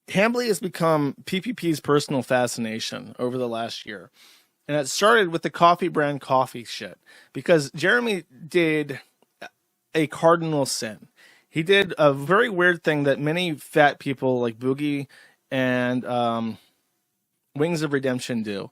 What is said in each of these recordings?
Hambly has become PPP's personal fascination over the last year. And it started with the coffee brand coffee shit, because Jeremy did a cardinal sin. He did a very weird thing that many fat people like Boogie and Wings of Redemption do.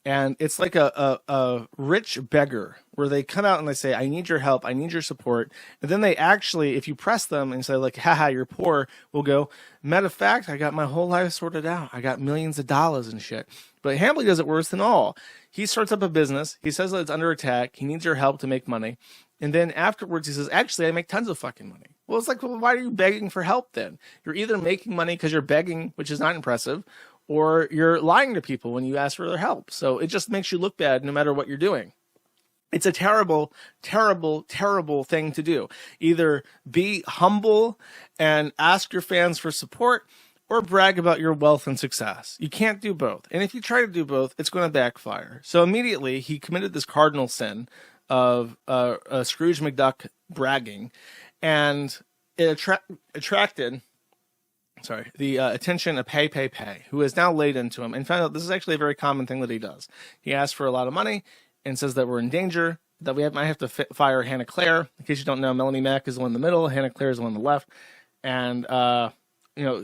And it's like a rich beggar where they come out and they say, I need your help. I need your support. And then they actually, if you press them and say like, haha, you're poor, will go, matter of fact, I got my whole life sorted out. I got millions of dollars and shit. But Hambly does it worse than all. He starts up a business. He says that it's under attack. He needs your help to make money. And then afterwards he says, actually, I make tons of fucking money. Well, it's like, well, why are you begging for help then? You're either making money because you're begging, which is not impressive, or you're lying to people when you ask for their help. So it just makes you look bad no matter what you're doing. It's a terrible, terrible, terrible thing to do. Either be humble and ask your fans for support, or brag about your wealth and success. You can't do both. And if you try to do both, it's going to backfire. So immediately he committed this cardinal sin of Scrooge McDuck bragging, and it attracted the attention of Pay, who has now laid into him and found out this is actually a very common thing that he does. He asks for a lot of money and says that we're in danger, that we might have to fire Hannah Claire. In case you don't know, Melanie Mack is the one in the middle, Hannah Claire is the one on the left, and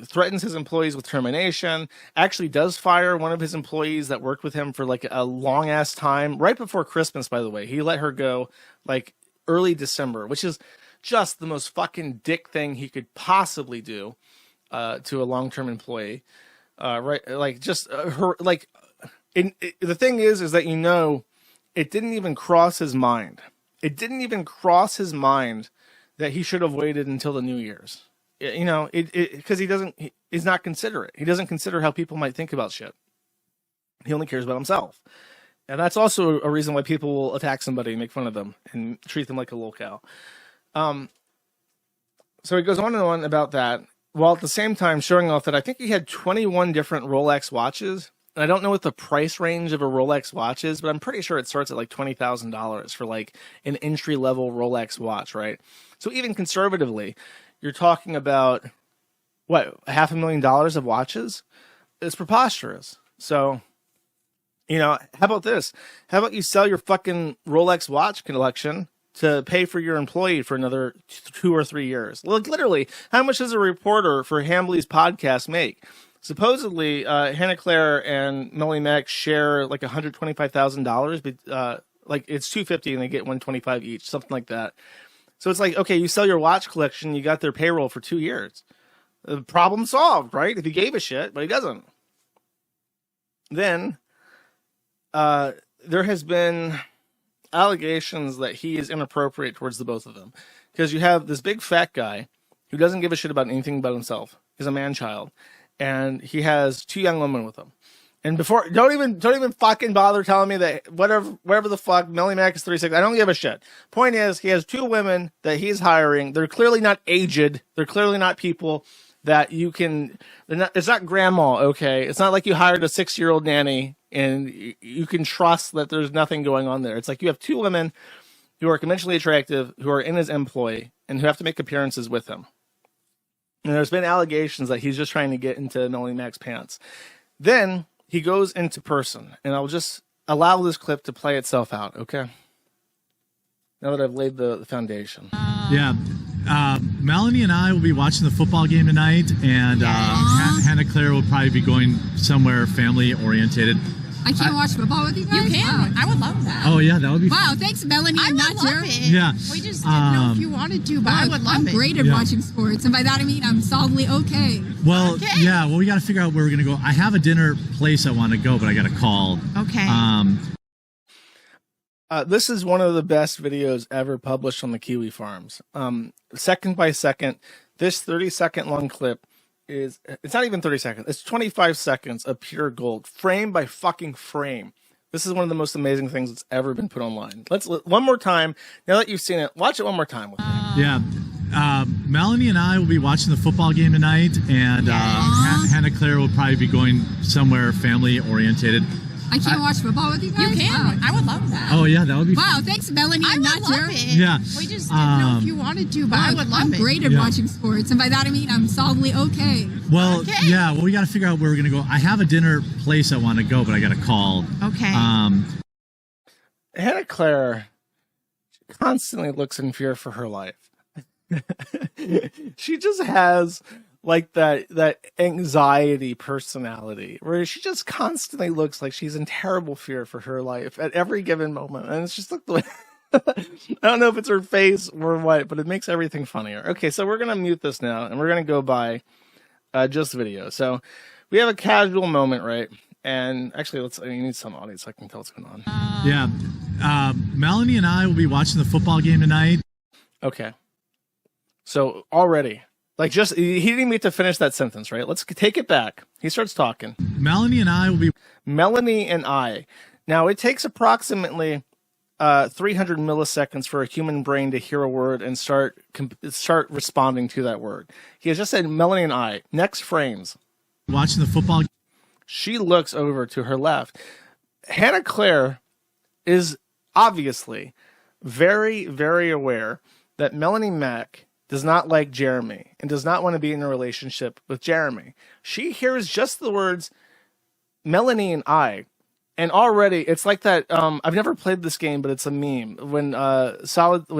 threatens his employees with termination, actually does fire one of his employees that worked with him for like a long ass time, right before Christmas, by the way. He let her go like early December, which is just the most fucking dick thing he could possibly do to a long-term employee. Right. Like just her, like the thing is that, it didn't even cross his mind. It didn't even cross his mind that he should have waited until the New Year's. Because he's not considerate. He doesn't consider how people might think about shit. He only cares about himself. And that's also a reason why people will attack somebody and make fun of them and treat them like a little cow. So he goes on and on about that, while at the same time showing off that I think he had 21 different Rolex watches. I don't know what the price range of a Rolex watch is, but I'm pretty sure it starts at like $20,000 for like an entry-level Rolex watch, right? So even conservatively, you're talking about, what, $500,000 of watches? It's preposterous. So, how about this? How about you sell your fucking Rolex watch collection to pay for your employee for another 2 or 3 years? Look, literally, how much does a reporter for Hambly's podcast make? Supposedly, Hannah Claire and Melanie Mack share like $125,000, but like it's $250 and they get $125 each, something like that. So it's like, okay, you sell your watch collection, you got their payroll for 2 years. The problem solved, right? If he gave a shit, but he doesn't. Then there has been allegations that he is inappropriate towards the both of them. Because you have this big fat guy who doesn't give a shit about anything but himself. He's a man-child. And he has 2 young women with him. And before, don't even fucking bother telling me that whatever the fuck, Melanie Mack is 36. I don't give a shit. Point is, he has 2 women that he's hiring. They're clearly not aged. They're clearly not people that you can. It's not grandma, okay? It's not like you hired a 6-year-old nanny and you can trust that there's nothing going on there. It's like you have 2 women who are conventionally attractive, who are in his employ, and who have to make appearances with him. And there's been allegations that he's just trying to get into Melanie Mack's pants. Then he goes into person, and I'll just allow this clip to play itself out, okay? Now that I've laid the foundation. Yeah. Melanie and I will be watching the football game tonight, and Hannah Claire will probably be going somewhere family-oriented. I can't watch football with you guys? You can. I would love that. Oh, yeah, that would be fun. Wow, thanks, Melanie. I would love it. Yeah. We just didn't know if you wanted to, but I would love it. I'm great at watching sports, and by that I mean I'm solidly okay. Well, yeah, we got to figure out where we're going to go. I have a dinner place I want to go, but I got to call. Okay. This is one of the best videos ever published on the Kiwi Farms. Second by second, this 30-second long clip it's not even 30 seconds. It's 25 seconds of pure gold, frame by fucking frame. This is one of the most amazing things that's ever been put online. Let's one more time. Now that you've seen it, watch it one more time with me. Yeah. Melanie and I will be watching the football game tonight, and Hannah Claire will probably be going somewhere family orientated. I can't watch football with you guys. You can. Wow. I would love that. Oh yeah, that would be. Wow, thanks, Melanie. I And would not love Jeremy. it. Yeah. We just didn't know if you wanted to, but I would love I'm it. great at Yeah. watching sports, and by that I mean I'm solidly okay. Well, Okay. yeah. Well, we got to figure out where we're gonna go. I have a dinner place I want to go, but I got to call. Okay. Hannah Claire constantly looks in fear for her life. She just has like that anxiety personality where she just constantly looks like she's in terrible fear for her life at every given moment. And it's just like the way I don't know if it's her face or what, but it makes everything funnier. Okay, so we're gonna mute this now and we're gonna go by just video. So we have a casual moment, right? And actually, you need some audio so I can tell what's going on. Yeah. Melanie and I will be watching the football game tonight. Okay. So already, like he didn't even get to finish that sentence, right? Let's take it back. He starts talking. Melanie and I will be. Melanie and I. Now, it takes approximately 300 milliseconds for a human brain to hear a word and start responding to that word. He has just said Melanie and I. Next frames. Watching the football. She looks over to her left. Hannah Claire is obviously very, very aware that Melanie Mack does not like Jeremy and does not want to be in a relationship with Jeremy. She hears just the words Melanie and I. And already it's like that. I've never played this game, but it's a meme. When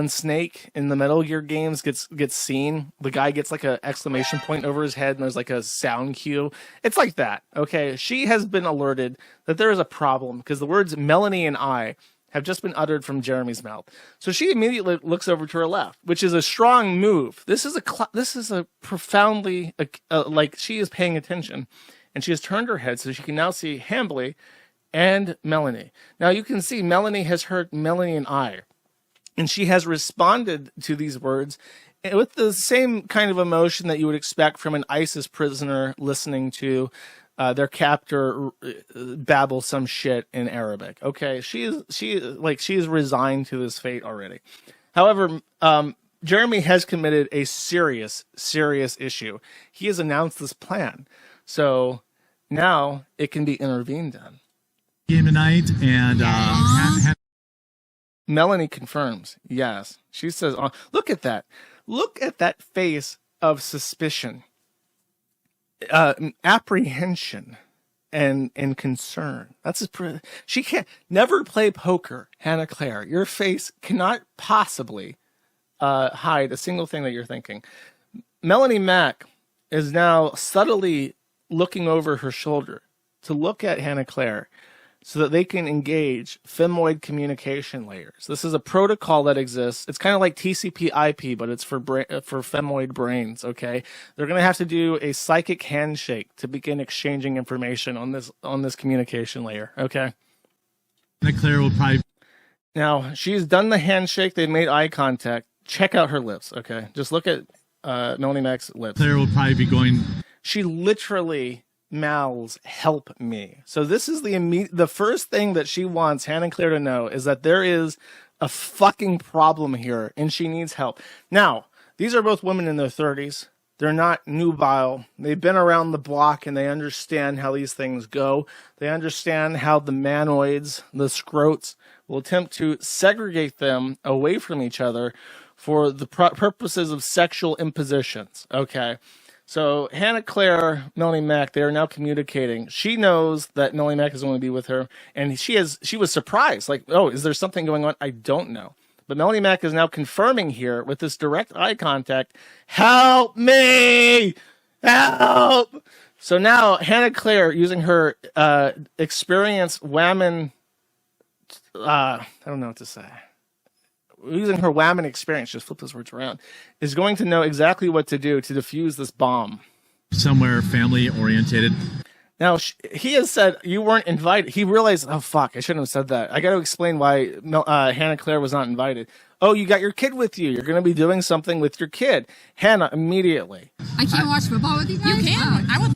Snake in the Metal Gear games gets seen, the guy gets like an exclamation point over his head and there's like a sound cue. It's like that. Okay. She has been alerted that there is a problem because the words Melanie and I have just been uttered from Jeremy's mouth. So she immediately looks over to her left, which is a strong move. This is a profoundly, like she is paying attention and she has turned her head so she can now see Hambly and Melanie. Now you can see Melanie has heard Melanie and I, and she has responded to these words with the same kind of emotion that you would expect from an ISIS prisoner listening to their captor babble some shit in Arabic. Okay, she is resigned to this fate already. However, Jeremy has committed a serious issue. He has announced this plan, so now it can be intervened on. Game tonight, and Melanie confirms. Yes, she says, oh, "Look at that! Look at that face of suspicion, apprehension, and concern." She can't never play poker, Hannah Claire. Your face cannot possibly hide a single thing that you're thinking. Melanie Mack is now subtly looking over her shoulder to look at Hannah Claire, so that they can engage femoid communication layers. This is a protocol that exists. It's kind of like TCP/IP, but it's for femoid brains. Okay, they're going to have to do a psychic handshake to begin exchanging information on this communication layer. Okay. Claire will probably. Now she's done the handshake. They've made eye contact. Check out her lips. Okay, just look at Melanie Mack's lips. Claire will probably be going. She literally mouths, "Help me." So this is the first thing that she wants Hannah Claire to know is that there is a fucking problem here and she needs help. Now, these are both women in their 30s. They're not nubile. They've been around the block and they understand how these things go. They understand how the manoids, the scrotes, will attempt to segregate them away from each other for the purposes of sexual impositions. Okay. So Hannah Claire, Melanie Mack, they are now communicating. She knows that Melanie Mack is going to be with her, and she was surprised. Like, oh, is there something going on? I don't know. But Melanie Mack is now confirming here with this direct eye contact, "Help me! Help!" So now Hannah Claire, using her experience whammon, I don't know what to say. Using her whammon experience, just flip those words around, is going to know exactly what to do to defuse this bomb. Somewhere family orientated. Now, he has said you weren't invited. He realized, oh, fuck, I shouldn't have said that. I got to explain why Hannah Claire was not invited. Oh, you got your kid with you. You're going to be doing something with your kid. Hannah, immediately. I can't watch football with you guys? You can. Wow. I would.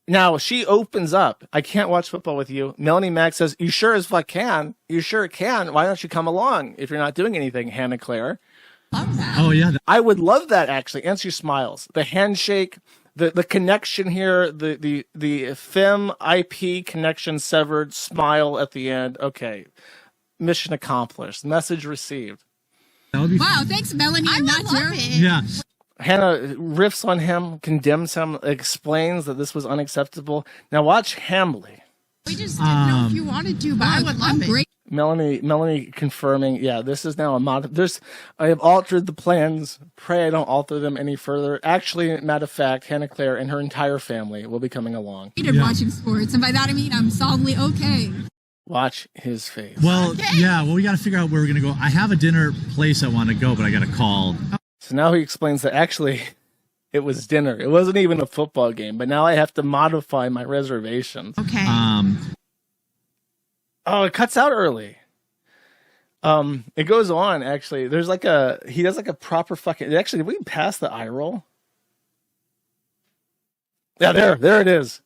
Now, she opens up. "I can't watch football with you." Melanie Mack says, "You sure as fuck can. You sure can. Why don't you come along if you're not doing anything, Hannah Claire?" Love that. Oh yeah. I would love that, actually. And she smiles. The handshake, the connection here, the FEM IP connection severed, smile at the end. Okay, mission accomplished, message received. Wow, thanks, Melanie. I and would not love Jeremy. it. Yeah. Hannah riffs on him, condemns him, explains that this was unacceptable. Now watch Hambly. We just didn't know if you wanted to, but I would love it. Great. Melanie confirming, yeah, this is now a mod. I have altered the plans. Pray I don't alter them any further. Actually, matter of fact, Hannah Claire and her entire family will be coming along. Hated watching sports, and by that I mean I'm solidly okay. Watch his face. Well, yeah. Well, we got to figure out where we're gonna go. I have a dinner place I want to go, but I got to call. So now he explains that actually it was dinner. It wasn't even a football game, but now I have to modify my reservations. Okay. Oh, it cuts out early. It goes on, actually. There's he does like a proper fucking, actually, did we pass the eye roll? Yeah, there it is.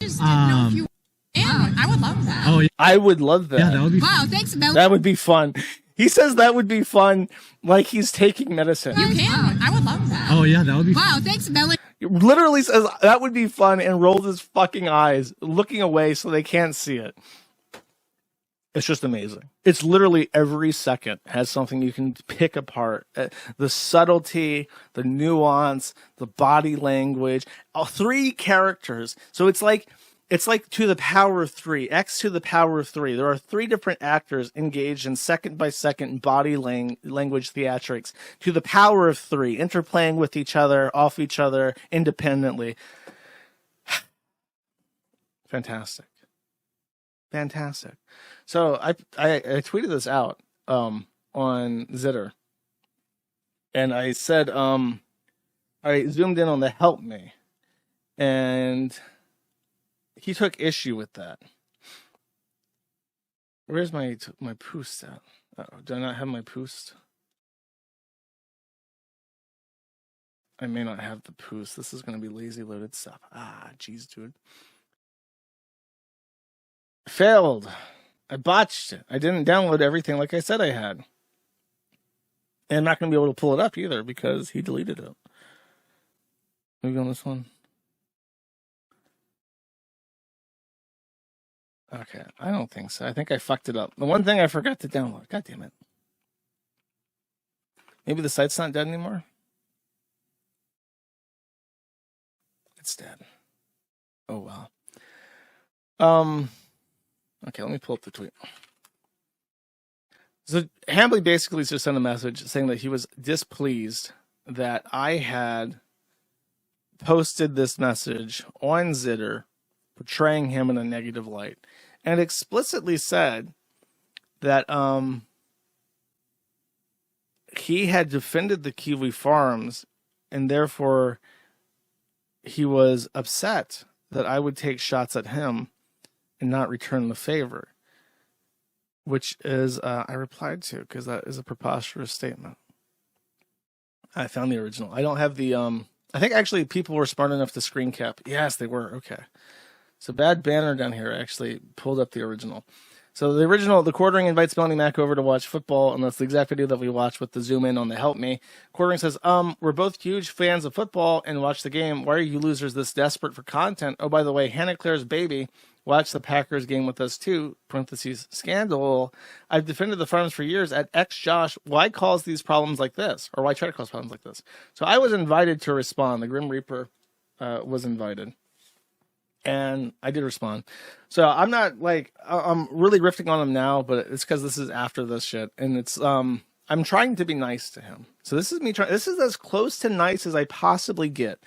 Just didn't know if you. And I would love that. Oh, yeah. I would love that. Yeah, that would be. Wow, thanks, Melanie. That would be fun. He says that would be fun, like he's taking medicine. You can. I would love that. Oh, yeah, that would be. Wow, thanks, Melanie. He literally says that would be fun and rolls his fucking eyes, looking away so they can't see it. It's just amazing. It's literally every second has something you can pick apart. The subtlety, the nuance, the body language, all three characters. So it's like to the power of 3, X to the power of 3. There are 3 different actors engaged in second by second body language theatrics to the power of 3, interplaying with each other, off each other, independently. Fantastic. Fantastic. So I tweeted this out on Zitter, and I said I zoomed in on the help me, and he took issue with that. Where's my post at? Uh-oh, do I not have my post? I may not have the post. This is going to be lazy loaded stuff. Ah, jeez, dude. Failed. I botched it. I didn't download everything like I said I had. And I'm not going to be able to pull it up either because he deleted it. Maybe on this one. Okay, I don't think so. I think I fucked it up. The one thing I forgot to download. God damn it. Maybe the site's not dead anymore? It's dead. Oh, well. Okay, let me pull up the tweet. So Hambly basically just sent a message saying that he was displeased that I had posted this message on Zitter portraying him in a negative light, and explicitly said that he had defended the Kiwi Farms, and therefore he was upset that I would take shots at him and not return the favor, which is I replied to because that is a preposterous statement. I found the original. I don't have the I think actually people were smart enough to screen cap. Yes, they were. Okay. So bad banner down here actually pulled up the original. So the original, the Quartering invites Melanie Mac over to watch football, and that's the exact video that we watched with the zoom in on the help me. Quartering says, we're both huge fans of football and watch the game. Why are you losers this desperate for content? Oh, by the way, Hannah Claire's baby watched the Packers game with us too, parentheses, scandal. I've defended the Farms for years at Josh. Why cause these problems like this? Or why try to cause problems like this? So I was invited to respond. The Grim Reaper was invited. And I did respond. So I'm not like, I'm really riffing on him now, but it's because this is after this shit. And it's, I'm trying to be nice to him. So this is me trying, this is as close to nice as I possibly get.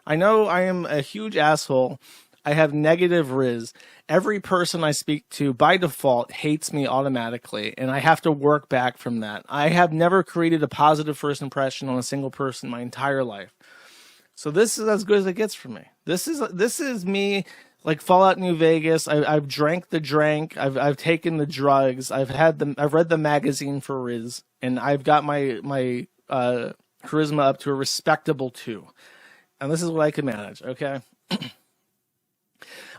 I know I am a huge asshole. I have negative riz. Every person I speak to by default hates me automatically. And I have to work back from that. I have never created a positive first impression on a single person my entire life. So this is as good as it gets for me. This is me, like Fallout New Vegas. I've drank the drink. I've taken the drugs. I've read the magazine for Riz, and I've got my charisma up to a respectable 2. And this is what I can manage. Okay.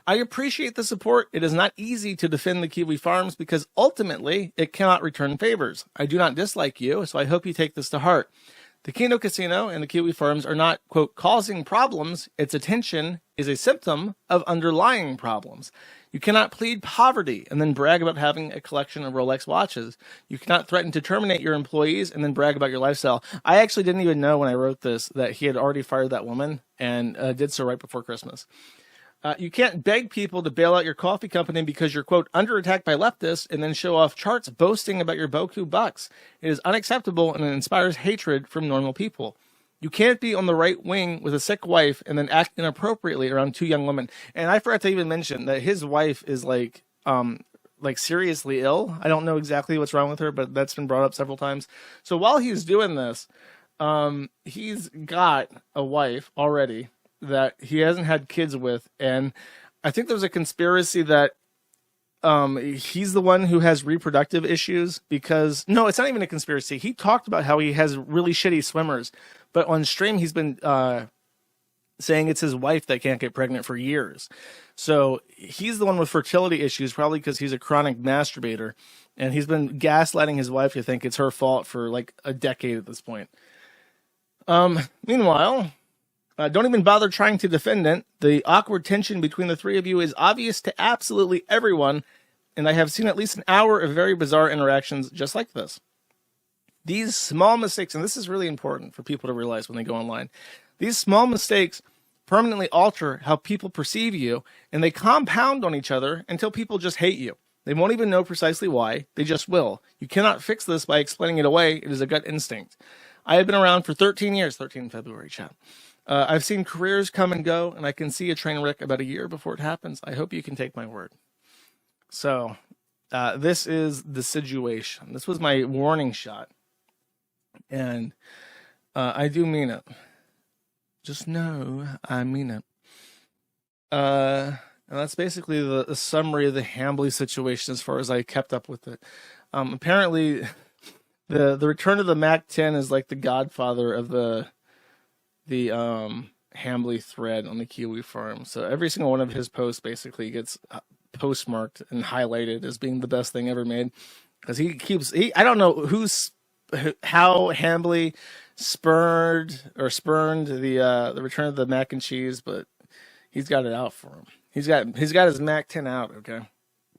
I appreciate the support. It is not easy to defend the Kiwi Farms because ultimately it cannot return favors. I do not dislike you, so I hope you take this to heart. The Keno Casino and the Kiwi Farms are not, quote, causing problems. Its attention is a symptom of underlying problems. You cannot plead poverty and then brag about having a collection of Rolex watches. You cannot threaten to terminate your employees and then brag about your lifestyle. I actually didn't even know when I wrote this that he had already fired that woman and did so right before Christmas. You can't beg people to bail out your coffee company because you're, quote, under attack by leftists and then show off charts boasting about your Boku bucks. It is unacceptable and it inspires hatred from normal people. You can't be on the right wing with a sick wife and then act inappropriately around two young women. And I forgot to even mention that his wife is like seriously ill. I don't know exactly what's wrong with her, but that's been brought up several times. So while he's doing this, he's got a wife already that he hasn't had kids with, and I think there's a conspiracy that he's the one who has reproductive issues because, no, it's not even a conspiracy. He talked about how he has really shitty swimmers, but on stream he's been saying it's his wife that can't get pregnant for years. So he's the one with fertility issues, probably because he's a chronic masturbator, and he's been gaslighting his wife to think it's her fault for like a decade at this point. Meanwhile, don't even bother trying to defend it. The awkward tension between the three of you is obvious to absolutely everyone, and I have seen at least an hour of very bizarre interactions just like this. These small mistakes, and this is really important for people to realize when they go online, these small mistakes permanently alter how people perceive you, and they compound on each other until people just hate you. They won't even know precisely why. They just will. You cannot fix this by explaining it away. It is a gut instinct. I have been around for 13 years, 13 February, chat. I've seen careers come and go, and I can see a train wreck about a year before it happens. I hope you can take my word. So, this is the situation. This was my warning shot. And I do mean it. Just know I mean it. And that's basically the summary of the Hambly situation as far as I kept up with it. Apparently, the return of the Mac 10 is like the godfather of the Hambly thread on the Kiwi Farm. So every single one of his posts basically gets postmarked and highlighted as being the best thing ever made. Because I don't know how Hambly spurned the return of the mac and cheese, but he's got it out for him. He's got his Mac 10 out, okay?